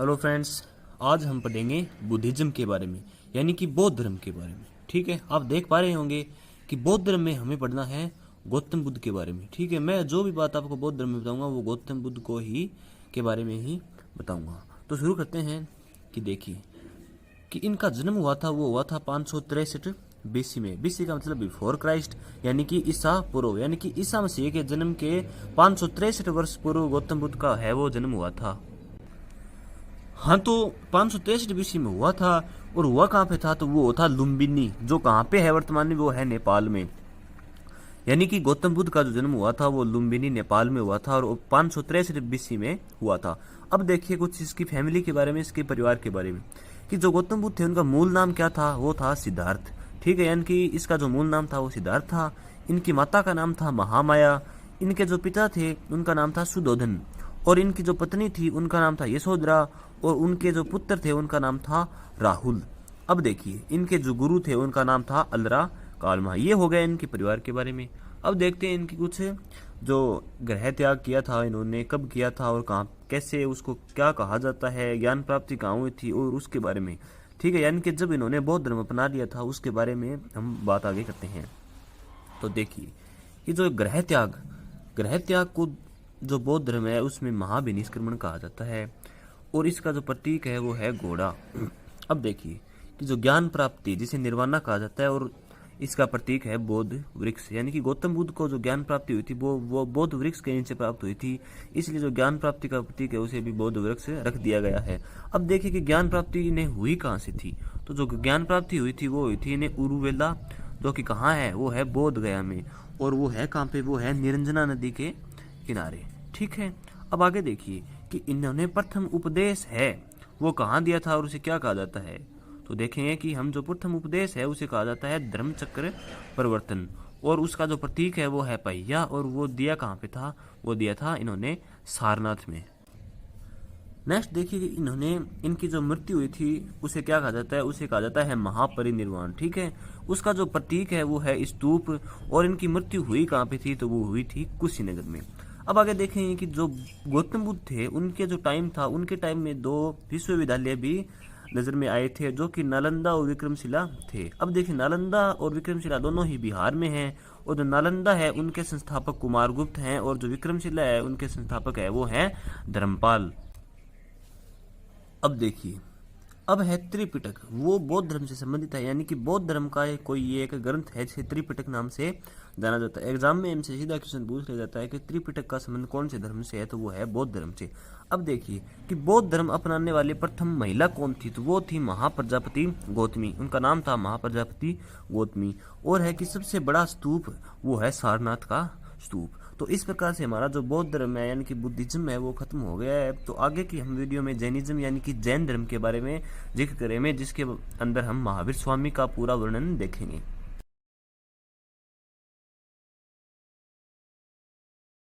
Hello friends, आज हम पढ़ेंगे बुद्धिज्म के बारे में, यानी कि बौद्ध धर्म के बारे में। ठीक है, आप देख पा रहे होंगे कि बौद्ध धर्म में हमें पढ़ना है गौतम बुद्ध के बारे में। ठीक है, मैं जो भी बात आपको बौद्ध धर्म में बताऊंगा वो गौतम बुद्ध को ही के बारे में ही बताऊंगा। तो शुरू करते हैं कि देखिए कि इनका जन्म हुआ था, वो हुआ था 563 बीसी में। बीसी का मतलब बिफोर क्राइस्ट, यानी कि ईसा पूर्व, यानी कि ईसा मसीह के जन्म के 563 वर्ष पूर्व गौतम बुद्ध का है वो जन्म हुआ था। हाँ, तो 563 बीसी में हुआ था। और हुआ कहाँ पे था? तो वो था लुम्बिनी, जो कहाँ पे है वर्तमान में, वो है नेपाल में। यानी कि गौतम बुद्ध का जो जन्म हुआ था वो लुम्बिनी नेपाल में हुआ था और 563 बीसी में हुआ था। अब देखिए कुछ इसकी फैमिली के बारे में, इसके परिवार के बारे में, कि जो गौतम बुद्ध थे उनका मूल नाम क्या था? वो था सिद्धार्थ। ठीक है, यानी कि इसका जो मूल नाम था वो सिद्धार्थ था। इनकी माता का नाम था महामाया। इनके जो पिता थे उनका नाम था सुधोधन, और इनकी जो पत्नी थी उनका नाम था यशोधरा, और उनके जो पुत्र थे उनका नाम था राहुल। अब देखिए इनके जो गुरु थे उनका नाम था अलरा कालमा। ये हो गया इनके परिवार के बारे में। अब देखते हैं इनकी कुछ जो ग्रह त्याग किया था इन्होंने, कब किया था और कहाँ, कैसे, उसको क्या कहा जाता है, ज्ञान प्राप्ति कहाँ हुई थी और उसके बारे में। ठीक है, यानी कि जब इन्होंने बौद्ध धर्म अपना लिया था उसके बारे में हम बात आगे करते हैं। तो देखिए कि जो ग्रह त्याग को जो बौद्ध धर्म है उसमें महाविनिष्क्रमण कहा जाता है, और इसका जो प्रतीक है वो है घोड़ा। अब देखिए कि जो ज्ञान प्राप्ति जिसे निर्वाणा कहा जाता है, और इसका प्रतीक है बोध वृक्ष, यानी कि गौतम बुद्ध को जो ज्ञान प्राप्ति हुई थी वो बोध वृक्ष के नीचे प्राप्त हुई थी, इसलिए जो ज्ञान प्राप्ति का प्रतीक है उसे भी बोध वृक्ष रख दिया गया है। अब देखिए कि ज्ञान प्राप्ति इन्हें हुई कहाँ से थी? तो जो ज्ञान प्राप्ति हुई थी वो हुई थी इन्हें उरुवेला, जो कि कहाँ है? वो है बोध गया में, और वो है कहाँ पे? वो है निरंजना नदी के किनारे। ठीक है, अब आगे देखिए कि इन्होंने प्रथम उपदेश है वो कहाँ दिया था और उसे क्या कहा जाता है? तो देखेंगे कि हम जो प्रथम उपदेश है उसे कहा जाता है धर्म चक्र प्रवर्तन, और उसका जो प्रतीक है वो है पहिया, और वो दिया कहाँ पे था? वो दिया था इन्होंने सारनाथ में। नेक्स्ट देखिए कि इन्होंने, इनकी जो मृत्यु हुई थी उसे क्या कहा जाता है? उसे कहा जाता है महापरिनिर्वाण। ठीक है, उसका जो प्रतीक है वो है स्तूप, और इनकी मृत्यु हुई कहाँ पे थी? तो वो हुई थी कुशीनगर में। अब आगे देखेंगे कि जो गौतम बुद्ध थे उनके जो टाइम था, उनके टाइम में दो विश्वविद्यालय भी नजर में आए थे, जो कि नालंदा और विक्रमशिला थे। अब देखिए नालंदा और विक्रमशिला दोनों ही बिहार में हैं, और जो नालंदा है उनके संस्थापक कुमारगुप्त हैं, और जो विक्रमशिला है उनके संस्थापक है वो है धर्मपाल। अब देखिए, अब है त्रिपिटक, वो बौद्ध धर्म से संबंधित है, यानी कि बौद्ध धर्म का कोई एक ग्रंथ है जिसे त्रिपिटक नाम से जाना जाता है। एग्जाम में इनसे सीधा क्वेश्चन पूछ लिया जाता है कि त्रिपिटक का संबंध कौन से धर्म से है? तो वो है बौद्ध धर्म से। अब देखिए कि बौद्ध धर्म अपनाने वाले प्रथम महिला कौन थी? तो वो थी महाप्रजापति गौतमी, उनका नाम था महाप्रजापति गौतमी। और है कि सबसे बड़ा स्तूप वो है सारनाथ का स्तूप। तो इस प्रकार से हमारा जो बौद्ध धर्म है यानी कि बुद्धिज्म है वो खत्म हो गया है। तो आगे की हम वीडियो में जैनिज्म यानी कि जैन धर्म के बारे में जिक्र करेंगे, जिसके अंदर हम महावीर स्वामी का पूरा वर्णन देखेंगे।